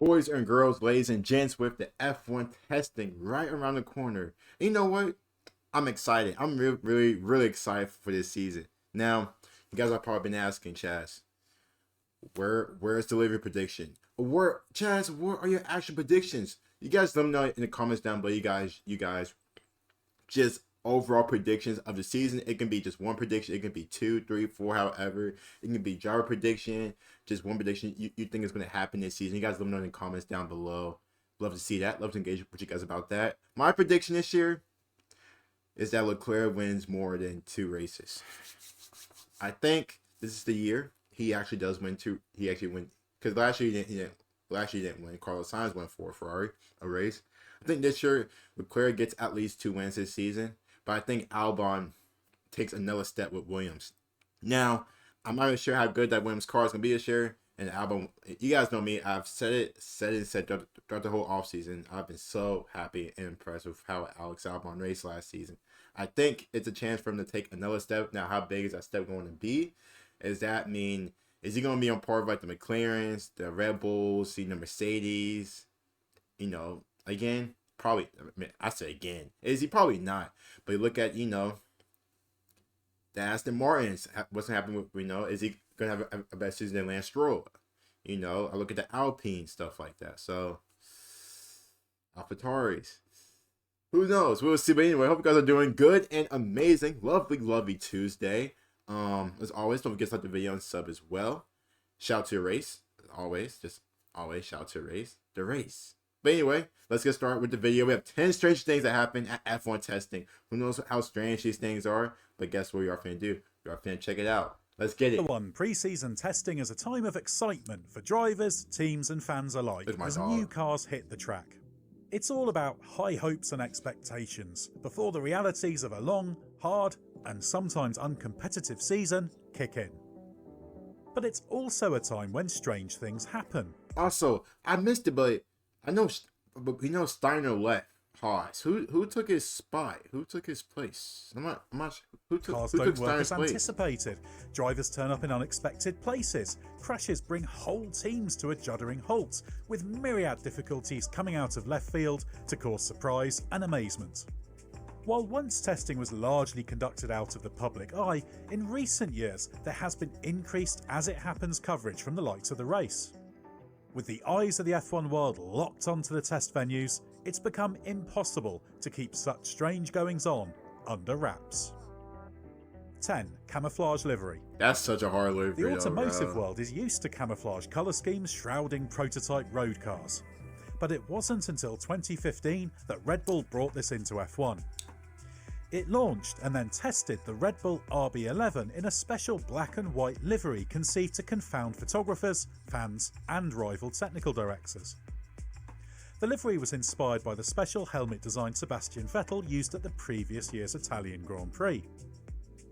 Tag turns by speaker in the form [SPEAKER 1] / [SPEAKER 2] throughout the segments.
[SPEAKER 1] Boys and girls, ladies and gents, with the F1 testing right around the corner. And you know what? I'm excited. I'm really excited for this season. Now, you guys have probably been asking, Chaz, where's the livery prediction? Chaz, where are your actual predictions? You guys let me know in the comments down below. You guys, just overall predictions of the season. It can be just one prediction. It can be 2, 3, 4, however. It can be driver prediction. Just one prediction you think is going to happen this season. You guys let me know in the comments down below. Love to see that. Love to engage with you guys about that. My prediction this year is that Leclerc wins more than 2 races. I think this is the year he actually does win 2. He actually win, because last year he didn't win. Carlos Sainz won for Ferrari a race. I think this year Leclerc gets at least 2 wins this season, but I think Albon takes another step with Williams. Now, I'm not even sure how good that Williams car is going to be this year. And Albon, you guys know me, I've said throughout the whole offseason. I've been so happy and impressed with how Alex Albon raced last season. I think it's a chance for him to take another step. Now, how big is that step going to be? Is he going to be on par with like the McLarens, the Red Bulls, the Mercedes? Again, probably. I say again. Is he? Probably not. But you look at, the Aston Martins. What's happening with, is he going to have a better season than Lance Stroll? I look at the Alpine, stuff like that. So, AlphaTauris. Who knows? We'll see. But anyway, I hope you guys are doing good and amazing. Lovely Tuesday. As always, don't forget to like the video and sub as well. Shout out to your race. Always shout out to your race. The race. But anyway, let's get started with the video. We have 10 strange things that happen at F1 testing. Who knows how strange these things are? But guess what we are finna do? We are finna check it out. Let's get it.
[SPEAKER 2] Preseason testing is a time of excitement for drivers, teams and fans alike as new cars hit the track. It's all about high hopes and expectations before the realities of a long, hard and sometimes uncompetitive season kick in. But it's also a time when strange things happen.
[SPEAKER 1] Also, I missed it, but I know, Steiner left Haas. Who took his spot? Who took his place? I'm not.
[SPEAKER 2] Cars don't work as anticipated. Drivers turn up in unexpected places. Crashes bring whole teams to a juddering halt, with myriad difficulties coming out of left field to cause surprise and amazement. While once testing was largely conducted out of the public eye, in recent years there has been increased as it happens coverage from the likes of the race. With the eyes of the F1 world locked onto the test venues, it's become impossible to keep such strange goings-on under wraps. 10. Camouflage livery.
[SPEAKER 1] That's such a hard livery.
[SPEAKER 2] The automotive world is used to camouflage colour schemes shrouding prototype road cars. But it wasn't until 2015 that Red Bull brought this into F1. It launched and then tested the Red Bull RB11 in a special black and white livery conceived to confound photographers, fans and rival technical directors. The livery was inspired by the special helmet design Sebastian Vettel used at the previous year's Italian Grand Prix.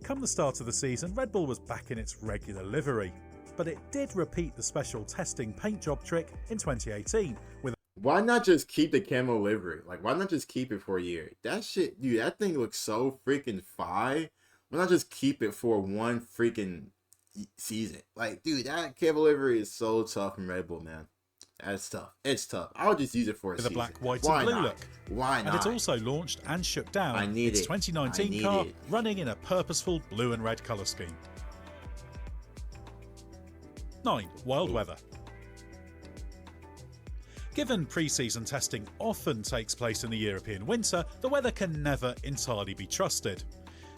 [SPEAKER 2] Come the start of the season, Red Bull was back in its regular livery, but it did repeat the special testing paint job trick in 2018 with
[SPEAKER 1] Why not just keep the camo livery? Like, why not just keep it for a year? That shit, dude, that thing looks so freaking fire. Why not just keep it for one freaking season? Like, dude, that camo livery is so tough in Red Bull, man. That's tough. It's tough. I would just use it for a season.
[SPEAKER 2] With a black, white and blue look.
[SPEAKER 1] Why not?
[SPEAKER 2] And it also launched and shook down its 2019 car running in a purposeful blue and red colour scheme. 9. Wild weather. Given pre-season testing often takes place in the European winter, the weather can never entirely be trusted.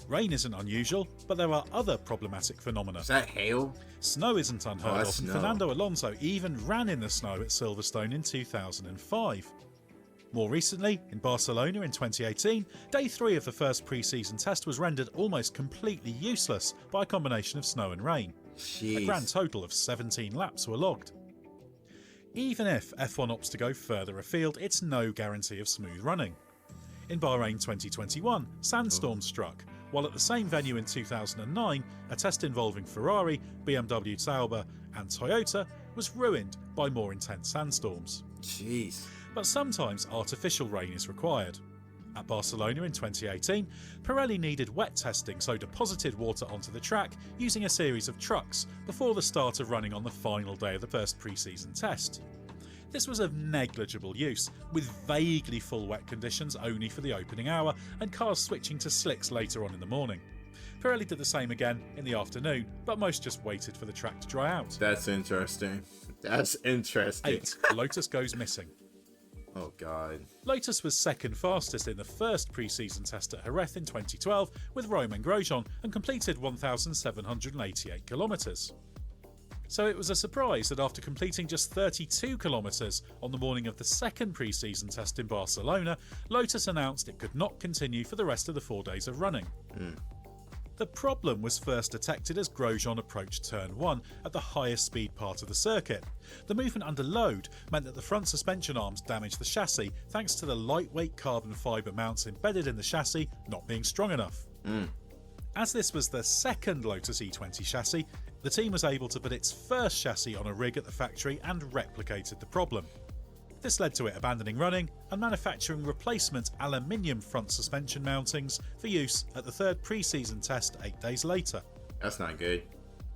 [SPEAKER 2] Rain isn't unusual, but there are other problematic phenomena.
[SPEAKER 1] Is that hail?
[SPEAKER 2] Snow isn't unheard of, and Fernando Alonso even ran in the snow at Silverstone in 2005. More recently, in Barcelona in 2018, day 3 of the first pre-season test was rendered almost completely useless by a combination of snow and rain.
[SPEAKER 1] Jeez.
[SPEAKER 2] A grand total of 17 laps were logged. Even if F1 opts to go further afield, it's no guarantee of smooth running. In Bahrain 2021, sandstorms struck, while at the same venue in 2009, a test involving Ferrari, BMW Sauber and Toyota was ruined by more intense sandstorms.
[SPEAKER 1] Jeez.
[SPEAKER 2] But sometimes artificial rain is required. At Barcelona in 2018, Pirelli needed wet testing, so deposited water onto the track using a series of trucks before the start of running on the final day of the first pre-season test. This was of negligible use, with vaguely full wet conditions only for the opening hour and cars switching to slicks later on in the morning. Pirelli did the same again in the afternoon, but most just waited for the track to dry out.
[SPEAKER 1] That's interesting. That's interesting.
[SPEAKER 2] 8. Lotus goes missing.
[SPEAKER 1] Oh, God.
[SPEAKER 2] Lotus was second fastest in the first pre-season test at Jerez in 2012 with Romain Grosjean and completed 1,788 kilometres. So it was a surprise that after completing just 32 kilometres on the morning of the second pre-season test in Barcelona, Lotus announced it could not continue for the rest of the 4 days of running. The problem was first detected as Grosjean approached turn 1 at the highest speed part of the circuit. The movement under load meant that the front suspension arms damaged the chassis thanks to the lightweight carbon fibre mounts embedded in the chassis not being strong enough. As this was the second Lotus E20 chassis, the team was able to put its first chassis on a rig at the factory and replicated the problem. This led to it abandoning running and manufacturing replacement aluminium front suspension mountings for use at the third pre-season test 8 days later.
[SPEAKER 1] That's not good.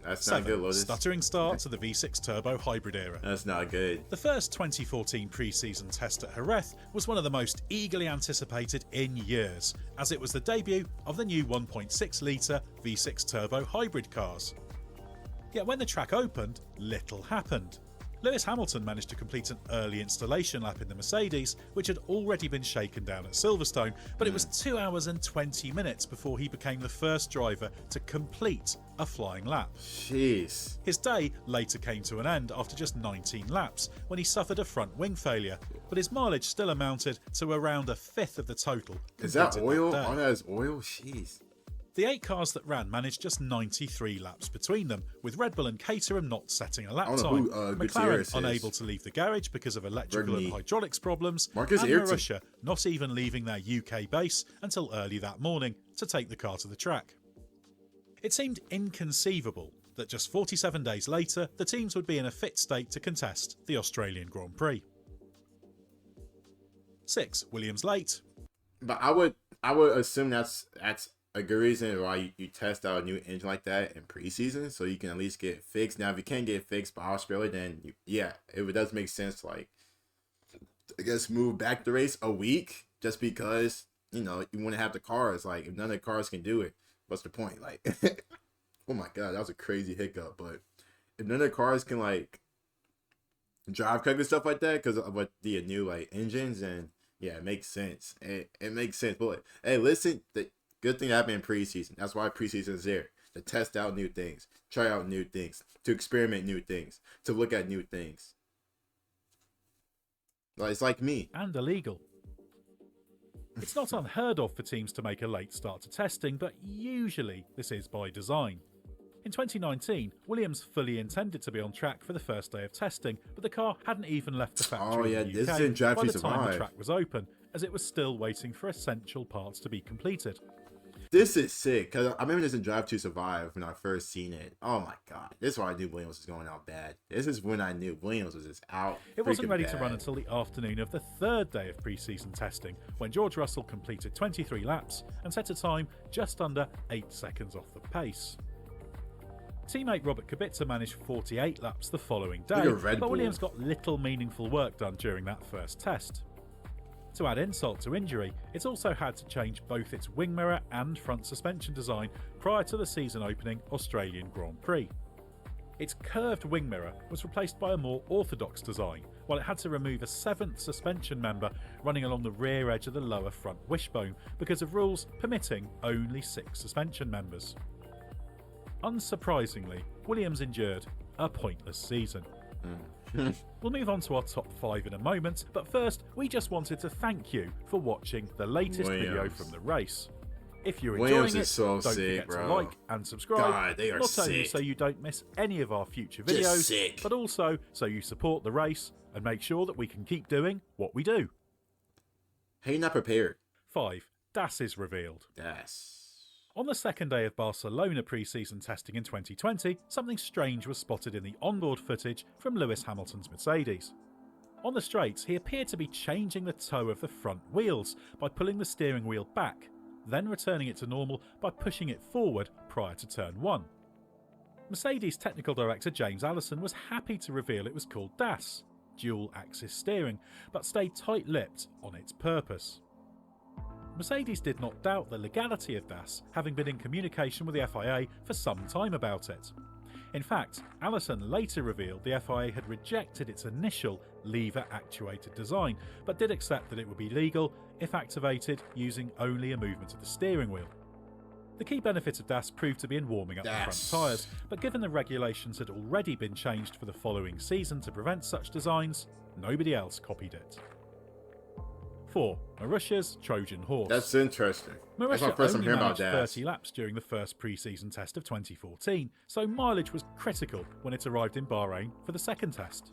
[SPEAKER 1] That's
[SPEAKER 2] 7.
[SPEAKER 1] not good, Lotus.
[SPEAKER 2] Stuttering start to the V6 turbo hybrid era.
[SPEAKER 1] That's not good.
[SPEAKER 2] The first 2014 pre-season test at Jerez was one of the most eagerly anticipated in years, as it was the debut of the new 1.6 litre V6 turbo hybrid cars. Yet when the track opened, little happened. Lewis Hamilton managed to complete an early installation lap in the Mercedes, which had already been shaken down at Silverstone, but it was 2 hours and 20 minutes before he became the first driver to complete a flying lap.
[SPEAKER 1] Jeez.
[SPEAKER 2] His day later came to an end after just 19 laps, when he suffered a front wing failure, but his mileage still amounted to around a fifth of the total.
[SPEAKER 1] Is that oil?
[SPEAKER 2] That
[SPEAKER 1] All that is oil? Jeez.
[SPEAKER 2] The 8 cars that ran managed just 93 laps between them, with Red Bull and Caterham not setting a lap time, McLaren unable to leave the garage because of electrical and hydraulics problems, and Marussia not even leaving their UK base until early that morning to take the car to the track. It seemed inconceivable that just 47 days later the teams would be in a fit state to contest the Australian Grand Prix. 6. Williams late.
[SPEAKER 1] But I would assume that's a good reason why you test out a new engine like that in preseason, so you can at least get it fixed. Now, if you can't get it fixed by Australia, then it does make sense to, like, I guess, move back the race a week just because, you know, you want to have the cars. Like, if none of the cars can do it, what's the point? Like, oh my God, that was a crazy hiccup. But if none of the cars can, like, drive correctly and stuff like that because of what the new, like, engines, and yeah, it makes sense. It makes sense. But hey, listen, the good thing happened in preseason. That's why preseason is there. To test out new things, try out new things, to experiment new things, to look at new things. Like, it's like me.
[SPEAKER 2] And illegal. It's not unheard of for teams to make a late start to testing, but usually this is by design. In 2019, Williams fully intended to be on track for the first day of testing, but the car hadn't even left the factory in the UK
[SPEAKER 1] this didn't drive
[SPEAKER 2] by
[SPEAKER 1] to
[SPEAKER 2] the time
[SPEAKER 1] survive.
[SPEAKER 2] the track was open, as it was still waiting for essential parts to be completed.
[SPEAKER 1] This is sick, because I remember this in Drive to Survive when I first seen it. Oh my God. This is why I knew Williams was going out bad. This is when I knew Williams was just out.
[SPEAKER 2] It wasn't ready
[SPEAKER 1] bad.
[SPEAKER 2] to run until the afternoon of the third day of pre-season testing, when George Russell completed 23 laps and set a time just under 8 seconds off the pace. Teammate Robert Kubica managed 48 laps the following day, but Williams got little meaningful work done during that first test. To add insult to injury, it's also had to change both its wing mirror and front suspension design prior to the season opening Australian Grand Prix. Its curved wing mirror was replaced by a more orthodox design, while it had to remove a 7th suspension member running along the rear edge of the lower front wishbone because of rules permitting only 6 suspension members. Unsurprisingly, Williams endured a pointless season. We'll move on to our top 5 in a moment, but first we just wanted to thank you for watching the latest video from the race. If you're enjoying it, don't forget to like and subscribe,
[SPEAKER 1] God, they are
[SPEAKER 2] not only so you don't miss any of our future videos, but also so you support the race and make sure that we can keep doing what we do.
[SPEAKER 1] Hey, you're not prepared.
[SPEAKER 2] 5. DAS is revealed.
[SPEAKER 1] DAS.
[SPEAKER 2] On the second day of Barcelona pre-season testing in 2020, something strange was spotted in the onboard footage from Lewis Hamilton's Mercedes. On the straights, he appeared to be changing the toe of the front wheels by pulling the steering wheel back, then returning it to normal by pushing it forward prior to turn 1. Mercedes technical director James Allison was happy to reveal it was called DAS. dual-axis steering, but stayed tight-lipped on its purpose. Mercedes did not doubt the legality of DAS, having been in communication with the FIA for some time about it. In fact, Allison later revealed the FIA had rejected its initial lever-actuated design, but did accept that it would be legal if activated using only a movement of the steering wheel. The key benefit of DAS proved to be in warming up the front tyres, but given the regulations had already been changed for the following season to prevent such designs, nobody else copied it. 4. Marussia's Trojan Horse.
[SPEAKER 1] That's interesting.
[SPEAKER 2] Marussia
[SPEAKER 1] That's my first time
[SPEAKER 2] only
[SPEAKER 1] hearing
[SPEAKER 2] managed
[SPEAKER 1] about that.
[SPEAKER 2] 30 laps during the first pre-season test of 2014, so mileage was critical when it arrived in Bahrain for the second test.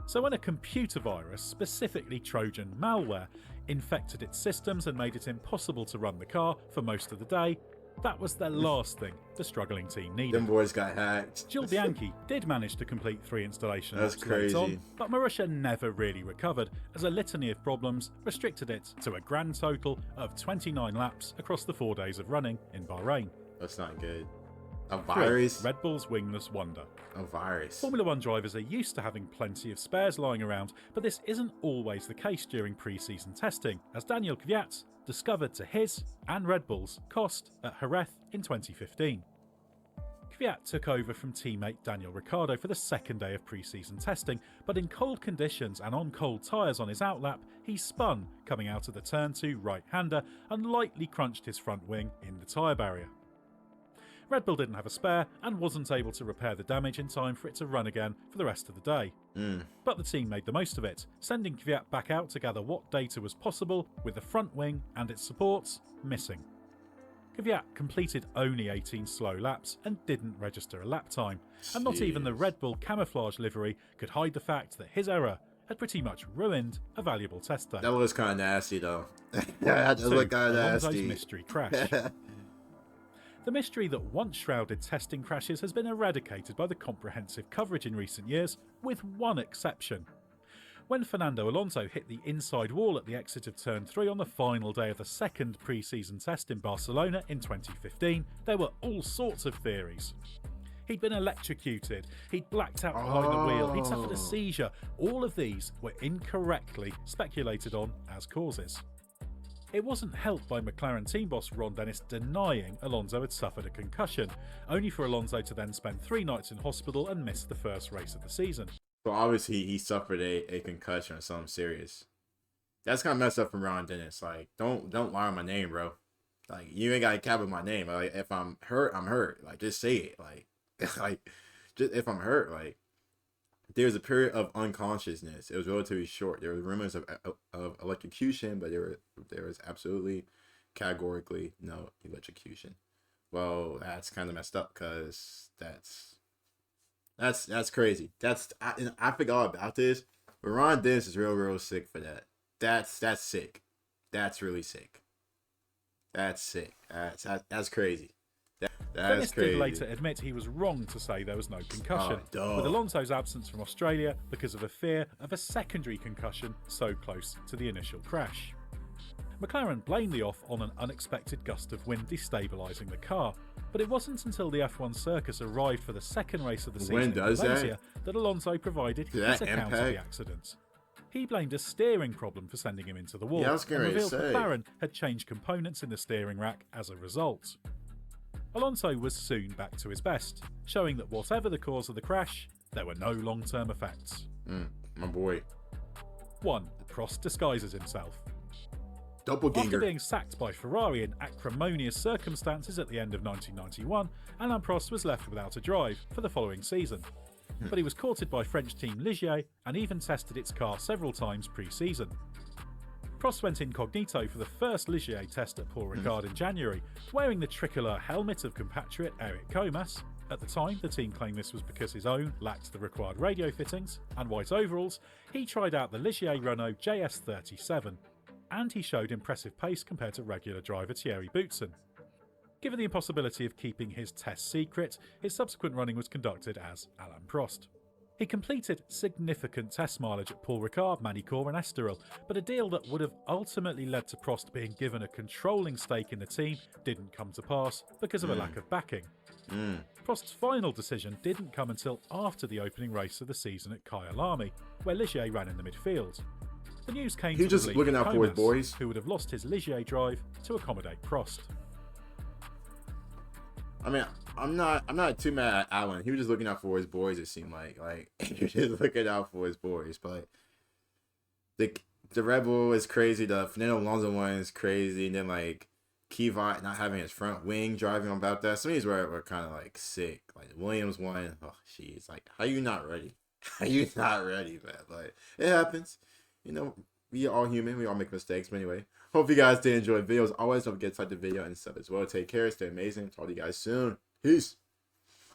[SPEAKER 2] So when a computer virus, specifically Trojan malware, infected its systems and made it impossible to run the car for most of the day, that was the last thing the struggling team needed.
[SPEAKER 1] Them boys got hacked.
[SPEAKER 2] Gil Bianchi did manage to complete 3 installation
[SPEAKER 1] That's
[SPEAKER 2] laps late
[SPEAKER 1] crazy.
[SPEAKER 2] on, but Marussia never really recovered, as a litany of problems restricted it to a grand total of 29 laps across the 4 days of running in Bahrain.
[SPEAKER 1] That's not good. A
[SPEAKER 2] 3.
[SPEAKER 1] virus?
[SPEAKER 2] Red Bull's wingless wonder.
[SPEAKER 1] A virus.
[SPEAKER 2] Formula One drivers are used to having plenty of spares lying around, but this isn't always the case during pre-season testing, as Daniel Kvyat discovered to his and Red Bull's cost at Jerez in 2015. Kvyat took over from teammate Daniel Ricciardo for the second day of pre-season testing, but in cold conditions and on cold tyres on his outlap, he spun coming out of the turn 2 right-hander and lightly crunched his front wing in the tyre barrier. Red Bull didn't have a spare and wasn't able to repair the damage in time for it to run again for the rest of the day. But the team made the most of it, sending Kvyat back out to gather what data was possible with the front wing and its supports missing. Kvyat completed only 18 slow laps and didn't register a lap time, and not even the Red Bull Camouflage livery could hide the fact that his error had pretty much ruined a valuable test day.
[SPEAKER 1] That was kind of nasty, though. That
[SPEAKER 2] Two,
[SPEAKER 1] looked kind of
[SPEAKER 2] Alonso's
[SPEAKER 1] nasty.
[SPEAKER 2] mystery crash. The mystery that once shrouded testing crashes has been eradicated by the comprehensive coverage in recent years, with one exception. When Fernando Alonso hit the inside wall at the exit of Turn 3 on the final day of the second pre-season test in Barcelona in 2015, there were all sorts of theories. He'd been electrocuted, he'd blacked out behind the wheel, he'd suffered a seizure. All of these were incorrectly speculated on as causes. It wasn't helped by McLaren team boss Ron Dennis denying Alonso had suffered a concussion, only for Alonso to then spend 3 nights in hospital and miss the first race of the season.
[SPEAKER 1] So obviously he suffered a concussion or something serious. That's kind of messed up from Ron Dennis. Like, don't lie on my name, bro. Like, you ain't got to cap with my name. Like, if I'm hurt, I'm hurt. Like, just say it. Like, just if I'm hurt, like, there was a period of unconsciousness. It was relatively short. There were rumors of electrocution, but there was absolutely, categorically no electrocution. Well, that's kind of messed up because that's crazy. I forgot about this, but Ron Dennis is real sick for that. That's sick. That's really sick. That's sick. That's crazy. That's crazy.
[SPEAKER 2] Did later admit he was wrong to say there was no concussion,
[SPEAKER 1] Oh,
[SPEAKER 2] with Alonso's absence from Australia because of a fear of a secondary concussion so close to the initial crash. McLaren blamed the off on an unexpected gust of wind destabilising the car, but it wasn't until the F1 circus arrived for the second race of the season in Malaysia that Alonso provided his account of the accident. He blamed a steering problem for sending him into the wall, and revealed McLaren had changed components in the steering rack as a result. Alonso was soon back to his best, showing that whatever the cause of the crash, there were no long-term effects.
[SPEAKER 1] My boy.
[SPEAKER 2] 1. Prost disguises himself.
[SPEAKER 1] Doppelganger.
[SPEAKER 2] After being sacked by Ferrari in acrimonious circumstances at the end of 1991, Alain Prost was left without a drive for the following season. But he was courted by French team Ligier and even tested its car several times pre-season. Prost went incognito for the first Ligier test at Paul Ricard in January, wearing the tricolor helmet of compatriot Eric Comas. At the time, the team claimed this was because his own lacked the required radio fittings, and white overalls. He tried out the Ligier Renault JS37, and he showed impressive pace compared to regular driver Thierry Boutsen. Given the impossibility of keeping his test secret, his subsequent running was conducted as Alain Prost. He completed significant test mileage at Paul Ricard, Manicourt and Estoril, but a deal that would have ultimately led to Prost being given a controlling stake in the team didn't come to pass because of a lack of backing. Prost's final decision didn't come until after the opening race of the season at Kyalami, where Ligier ran in the midfield. The news came
[SPEAKER 1] He
[SPEAKER 2] to
[SPEAKER 1] was
[SPEAKER 2] the
[SPEAKER 1] just
[SPEAKER 2] relief
[SPEAKER 1] looking
[SPEAKER 2] of
[SPEAKER 1] out for his
[SPEAKER 2] Comas,
[SPEAKER 1] boys.
[SPEAKER 2] who would have lost his Ligier drive to accommodate Prost.
[SPEAKER 1] I mean, I'm not too mad at Alan. He was just looking out for his boys. It seemed like he was just looking out for his boys. But the Red Bull is crazy. The Fernando Alonso one is crazy. And then like Kvyat not having his front wing driving about that. Some of these were kind of like sick. Like the Williams one. Oh, jeez. Like, how you not ready? How you not ready, man? Like, it happens. You know, we are all human. We all make mistakes. But anyway, hope you guys did enjoy the video. As always, don't forget to like the video and sub as well. Take care. Stay amazing. Talk to you guys soon. Peace.